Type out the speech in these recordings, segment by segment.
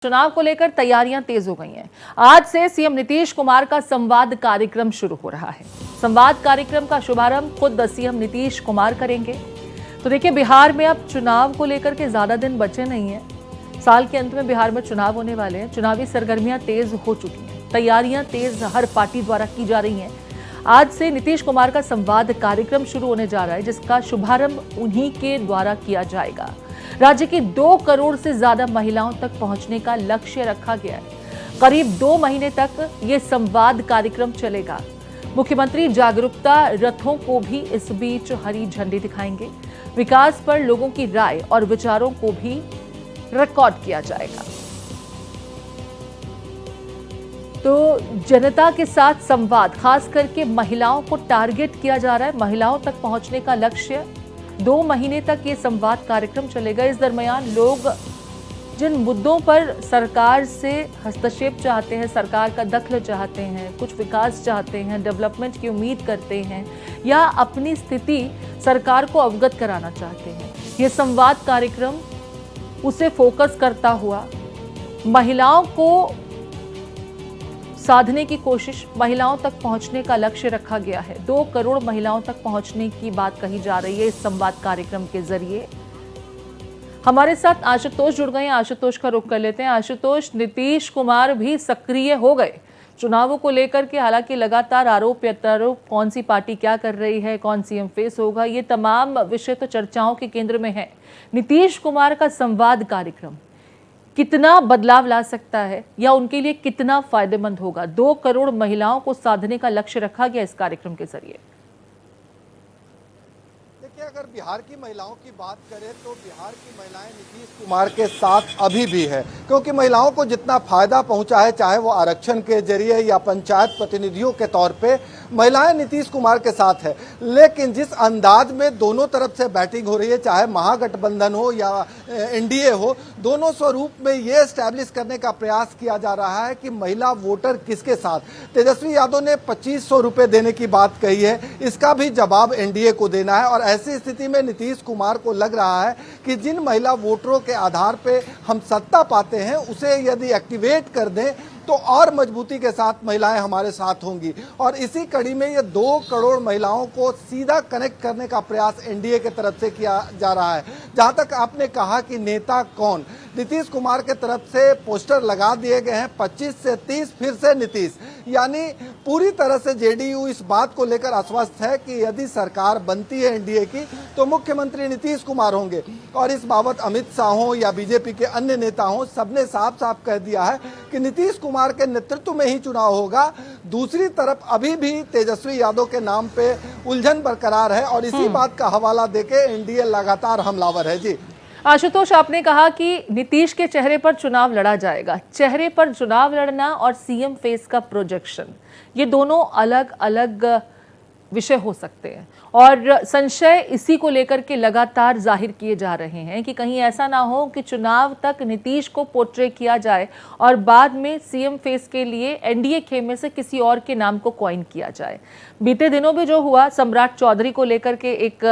चुनाव को लेकर तैयारियां तेज हो गई हैं। आज से सीएम नीतीश कुमार का संवाद कार्यक्रम शुरू हो रहा है। संवाद कार्यक्रम का शुभारंभ खुद सीएम नीतीश कुमार करेंगे। तो देखिए, बिहार में अब चुनाव को लेकर के ज्यादा दिन बचे नहीं हैं। साल के अंत में बिहार में चुनाव होने वाले हैं। चुनावी सरगर्मियां तेज हो चुकी हैं, तैयारियां तेज हर पार्टी द्वारा की जा रही हैं। आज से नीतीश कुमार का संवाद कार्यक्रम शुरू होने जा रहा है, जिसका शुभारंभ उन्हीं के द्वारा किया जाएगा। राज्य की 2 करोड़ से ज्यादा महिलाओं तक पहुंचने का लक्ष्य रखा गया है। करीब 2 महीने तक ये संवाद कार्यक्रम चलेगा। मुख्यमंत्री जागरूकता रथों को भी इस बीच हरी झंडी दिखाएंगे। विकास पर लोगों की राय और विचारों को भी रिकॉर्ड किया जाएगा। तो जनता के साथ संवाद, खास करके महिलाओं को टारगेट किया जा रहा है। महिलाओं तक पहुंचने का लक्ष्य, 2 महीने तक ये संवाद कार्यक्रम चलेगा। इस दरमियान लोग जिन मुद्दों पर सरकार से हस्तक्षेप चाहते हैं, सरकार का दखल चाहते हैं, कुछ विकास चाहते हैं, डेवलपमेंट की उम्मीद करते हैं या अपनी स्थिति सरकार को अवगत कराना चाहते हैं, ये संवाद कार्यक्रम उसे फोकस करता हुआ महिलाओं को साधने की कोशिश, महिलाओं तक पहुंचने का लक्ष्य रखा गया है। 2 करोड़ महिलाओं तक पहुंचने की बात कही जा रही है इस संवाद कार्यक्रम के जरिए। हमारे साथ आशुतोष जुड़ गए हैं। आशुतोष का रुख कर लेते हैं। आशुतोष, नीतीश कुमार भी सक्रिय हो गए चुनावों को लेकर के। हालांकि लगातार आरोप प्रत्यारोप, कौन सी पार्टी क्या कर रही है, कौन सीएम फेस होगा, ये तमाम विषय तो चर्चाओं के केंद्र में है। नीतीश कुमार का संवाद कार्यक्रम कितना बदलाव ला सकता है या उनके लिए कितना फायदेमंद होगा? 2 करोड़ महिलाओं को साधने का लक्ष्य रखा गया इस कार्यक्रम के जरिए। देखिए, अगर बिहार की महिलाओं की बात करें तो बिहार की महिलाएं नीतीश कुमार के साथ अभी भी है, क्योंकि महिलाओं को जितना फायदा पहुंचा है, चाहे वो आरक्षण के जरिए या पंचायत प्रतिनिधियों के तौर पे, महिलाएं नीतीश कुमार के साथ है। लेकिन जिस अंदाज में दोनों तरफ से बैटिंग हो रही है, चाहे महागठबंधन हो या एनडीए हो, दोनों स्वरूप में ये एस्टैब्लिश करने का प्रयास किया जा रहा है कि महिला वोटर किसके साथ। तेजस्वी यादव ने 2500 रुपये देने की बात कही है, इसका भी जवाब एनडीए को देना है। और ऐसी स्थिति में नीतीश कुमार को लग रहा है कि जिन महिला वोटरों के आधार पे हम सत्ता पाते हैं, उसे यदि एक्टिवेट कर दें तो और मजबूती के साथ महिलाएं हमारे साथ होंगी। और इसी कड़ी में ये 2 करोड़ महिलाओं को सीधा कनेक्ट करने का प्रयास एनडीए की तरफ से किया जा रहा है। जहां तक आपने कहा कि नेता कौन, नीतीश कुमार के तरफ से पोस्टर लगा दिए गए हैं, 25 से 30 फिर से नीतीश। यानी पूरी तरह से जेडीयू इस बात को लेकर आश्वस्त है कि यदि सरकार बनती है एनडीए की तो मुख्यमंत्री नीतीश कुमार होंगे। और इस बाबत अमित शाह हो या बीजेपी के अन्य नेता हो, सबने साफ साफ कह दिया है कि नीतीश कुमार के नेतृत्व में ही चुनाव होगा। दूसरी तरफ अभी भी तेजस्वी यादव के नाम पे उलझन बरकरार है और इसी बात का हवाला देके एनडीए लगातार हमलावर है। जी आशुतोष, आपने कहा कि नीतीश के चेहरे पर चुनाव लड़ा जाएगा। चेहरे पर चुनाव लड़ना और सीएम फेस का प्रोजेक्शन, ये दोनों अलग अलग विषय हो सकते हैं और संशय इसी को लेकर के लगातार जाहिर किए जा रहे हैं कि कहीं ऐसा ना हो कि चुनाव तक नीतीश को पोर्ट्रे किया जाए और बाद में सीएम फेस के लिए एनडीए खेमे से किसी और के नाम को कॉइन किया जाए। बीते दिनों में जो हुआ, सम्राट चौधरी को लेकर के एक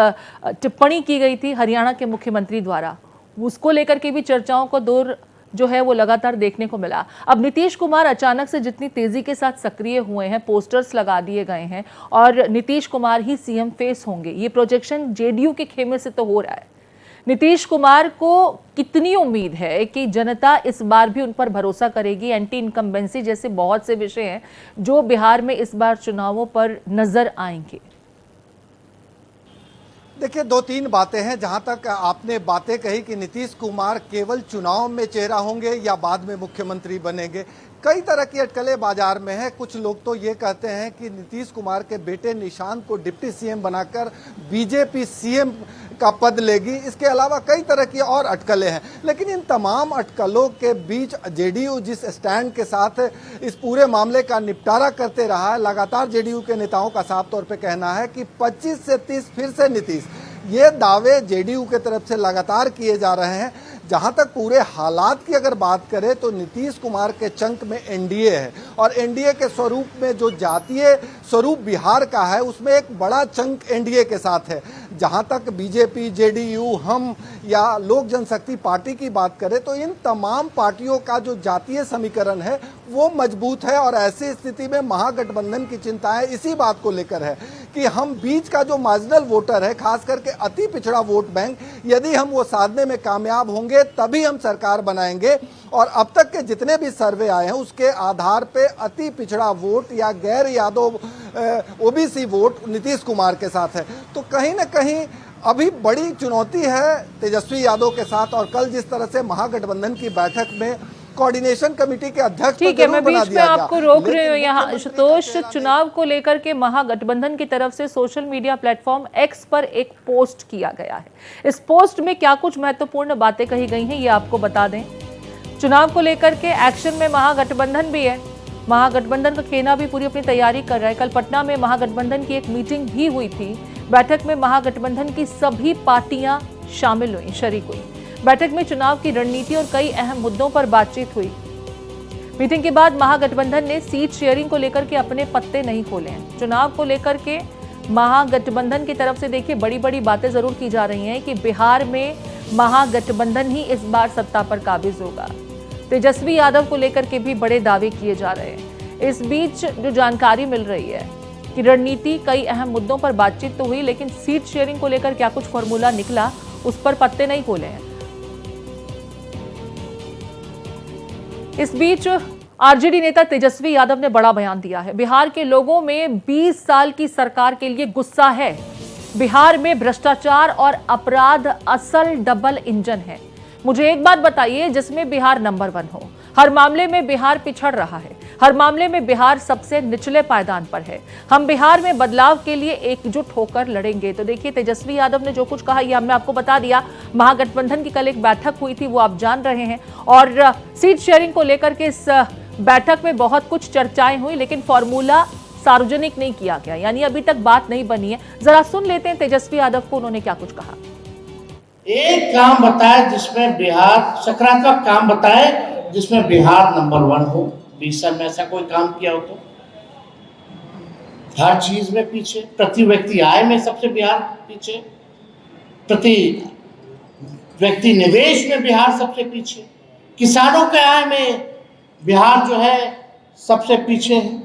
टिप्पणी की गई थी हरियाणा के मुख्यमंत्री द्वारा, उसको लेकर के भी चर्चाओं को दौर जो है वो लगातार देखने को मिला। अब नीतीश कुमार अचानक से जितनी तेजी के साथ सक्रिय हुए हैं, पोस्टर्स लगा दिए गए हैं और नीतीश कुमार ही सीएम फेस होंगे, ये प्रोजेक्शन जेडीयू के खेमे से तो हो रहा है। नीतीश कुमार को कितनी उम्मीद है कि जनता इस बार भी उन पर भरोसा करेगी? एंटी इनकम्बेंसी जैसे बहुत से विषय हैं जो बिहार में इस बार चुनावों पर नजर आएंगे। देखिए, 2-3 बातें हैं। जहां तक आपने बातें कही कि नीतीश कुमार केवल चुनाव में चेहरा होंगे या बाद में मुख्यमंत्री बनेंगे, कई तरह की अटकलें बाजार में है। कुछ लोग तो ये कहते हैं कि नीतीश कुमार के बेटे निशांत को डिप्टी सीएम बनाकर बीजेपी सीएम का पद लेगी। इसके अलावा कई तरह की और अटकलें हैं। लेकिन इन तमाम अटकलों के बीच जेडीयू जिस स्टैंड के साथ इस पूरे मामले का निपटारा करते रहा है, लगातार जेडीयू के नेताओं का साफ तौर पे कहना है कि 25 से 30 फिर से नीतीश, ये दावे जेडीयू के तरफ से लगातार किए जा रहे हैं। जहां तक पूरे हालात की अगर बात करें तो नीतीश कुमार के चंक में एनडीए है और एनडीए के स्वरूप में जो जातीय स्वरूप बिहार का है, उसमें एक बड़ा चंक एनडीए के साथ है। जहां तक बीजेपी, जेडीयू, हम या लोक जनशक्ति पार्टी की बात करें तो इन तमाम पार्टियों का जो जातीय समीकरण है वो मजबूत है। और ऐसी स्थिति में महागठबंधन की चिंताएं इसी बात को लेकर है कि हम बीच का जो मार्जिनल वोटर है, खास करके अति पिछड़ा वोट बैंक, यदि हम वो साधने में कामयाब होंगे तभी हम सरकार बनाएंगे। और अब तक के जितने भी सर्वे आए हैं उसके आधार पे अति पिछड़ा वोट या गैर यादव ओबीसी वोट नीतीश कुमार के साथ है। तो कहीं ना कहीं अभी बड़ी चुनौती है तेजस्वी यादव के साथ। और कल जिस तरह से महागठबंधन की बैठक में कोऑर्डिनेशन कमेटी के अध्यक्ष, ठीक है, मैं बीच में आपको रोक रही हूँ यहाँ आशुतोष। चुनाव को लेकर के महागठबंधन की तरफ से सोशल मीडिया प्लेटफॉर्म एक्स पर एक पोस्ट किया गया है। इस पोस्ट में क्या कुछ महत्वपूर्ण बातें कही गई हैं ये आपको बता दें। चुनाव को लेकर के एक्शन में महागठबंधन भी है। महागठबंधन का खेना भी पूरी अपनी तैयारी कर रहा है। कल पटना में महागठबंधन की एक मीटिंग भी हुई थी। बैठक में महागठबंधन की सभी पार्टियां शामिल हुई, शरीक हुई। बैठक में चुनाव की रणनीति और कई अहम मुद्दों पर बातचीत हुई। मीटिंग के बाद महागठबंधन ने सीट शेयरिंग को लेकर के अपने पत्ते नहीं खोले हैं। चुनाव को लेकर के महागठबंधन की तरफ से देखिए बड़ी बड़ी बातें जरूर की जा रही हैं कि बिहार में महागठबंधन ही इस बार सत्ता पर काबिज होगा। तेजस्वी यादव को लेकर के भी बड़े दावे किए जा रहे हैं। इस बीच जो जानकारी मिल रही है कि रणनीति, कई अहम मुद्दों पर बातचीत तो हुई, लेकिन सीट शेयरिंग को लेकर क्या कुछ फॉर्मूला निकला उस पर पत्ते नहीं खोले हैं। इस बीच आरजेडी नेता तेजस्वी यादव ने बड़ा बयान दिया है। बिहार के लोगों में 20 साल की सरकार के लिए गुस्सा है। बिहार में भ्रष्टाचार और अपराध असल डबल इंजन है। मुझे एक बात बताइए जिसमें बिहार नंबर 1 हो। हर मामले में बिहार पिछड़ रहा है। हर मामले में बिहार सबसे निचले पायदान पर है। हम बिहार में बदलाव के लिए एकजुट होकर लड़ेंगे। तो देखिए तेजस्वी यादव ने जो कुछ कहा ये हमने आपको बता दिया। महागठबंधन की कल एक बैठक हुई थी, वो आप जान रहे हैं। और सीट शेयरिंग को लेकर के इस बैठक में बहुत कुछ चर्चाएं हुई, लेकिन फॉर्मूला सार्वजनिक नहीं किया गया, यानी अभी तक बात नहीं बनी है। जरा सुन लेते हैं तेजस्वी यादव को, उन्होंने क्या कुछ कहा। एक काम बताए जिसमें बिहार, सकारात्मक काम बताए जिसमें बिहार नंबर 1 हो। 20 साल में ऐसा कोई काम किया हो तो? हर चीज में पीछे, प्रति व्यक्ति आय में सबसे बिहार पीछे, प्रति व्यक्ति निवेश में बिहार सबसे पीछे, किसानों के आय में बिहार जो है सबसे पीछे है।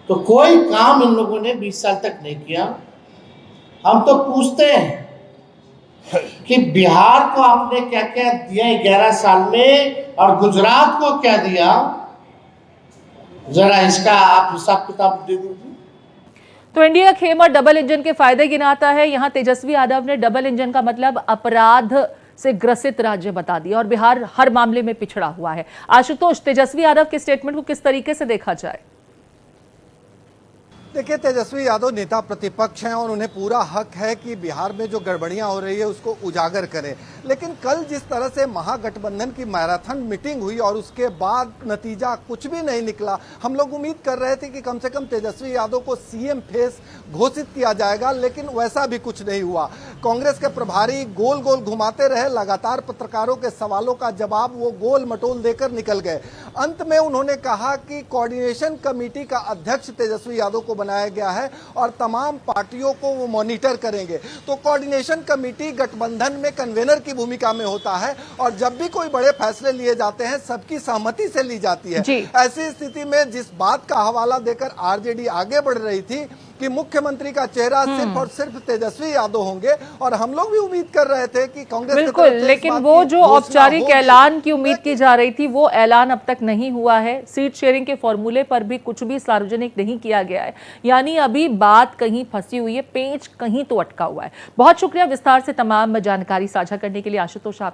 तो कोई काम इन लोगों ने 20 साल तक नहीं किया। हम तो पूछते हैं कि बिहार को आपने क्या क्या दिया 11 साल में और गुजरात को क्या दिया, जरा इसका आप हिसाब किताब दे दीजिए। तो इंडिया खेमा डबल इंजन के फायदे गिनाता है। यहां तेजस्वी यादव ने डबल इंजन का मतलब अपराध से ग्रसित राज्य बता दिया और बिहार हर मामले में पिछड़ा हुआ है। आशुतोष, तेजस्वी यादव के स्टेटमेंट को किस तरीके से देखा जाए? देखिए, तेजस्वी यादव नेता प्रतिपक्ष हैं और उन्हें पूरा हक है कि बिहार में जो गड़बड़ियां हो रही है उसको उजागर करें। लेकिन कल जिस तरह से महागठबंधन की मैराथन मीटिंग हुई और उसके बाद नतीजा कुछ भी नहीं निकला, हम लोग उम्मीद कर रहे थे कि कम से कम तेजस्वी यादव को सीएम फेस घोषित किया जाएगा, लेकिन वैसा भी कुछ नहीं हुआ। कांग्रेस के प्रभारी गोल गोल घुमाते रहे, लगातार पत्रकारों के सवालों का जवाब वो गोल मटोल देकर निकल गए। अंत में उन्होंने कहा कि कोऑर्डिनेशन कमेटी का अध्यक्ष तेजस्वी यादव को बनाया गया है और तमाम पार्टियों को वो मॉनिटर करेंगे। तो कोऑर्डिनेशन कमेटी गठबंधन में कन्वेनर की भूमिका में होता है और जब भी कोई बड़े फैसले लिए जाते हैं सबकी सहमति से ली जाती है। ऐसी स्थिति में जिस बात का हवाला देकर आरजेडी आगे बढ़ रही थी कि मुख्यमंत्री का चेहरा सिर्फ और सिर्फ तेजस्वी यादव होंगे, और हम लोग भी उम्मीद कर रहे थे कि कांग्रेस बिल्कुल, लेकिन वो जो औपचारिक ऐलान की उम्मीद की जा रही थी वो ऐलान अब तक नहीं हुआ है। सीट शेयरिंग के फॉर्मूले पर भी कुछ भी सार्वजनिक नहीं किया गया है, यानी अभी बात कहीं फंसी हुई है, पेंच कहीं तो अटका हुआ है। बहुत शुक्रिया विस्तार से तमाम जानकारी साझा करने के लिए आशुतोष आपका।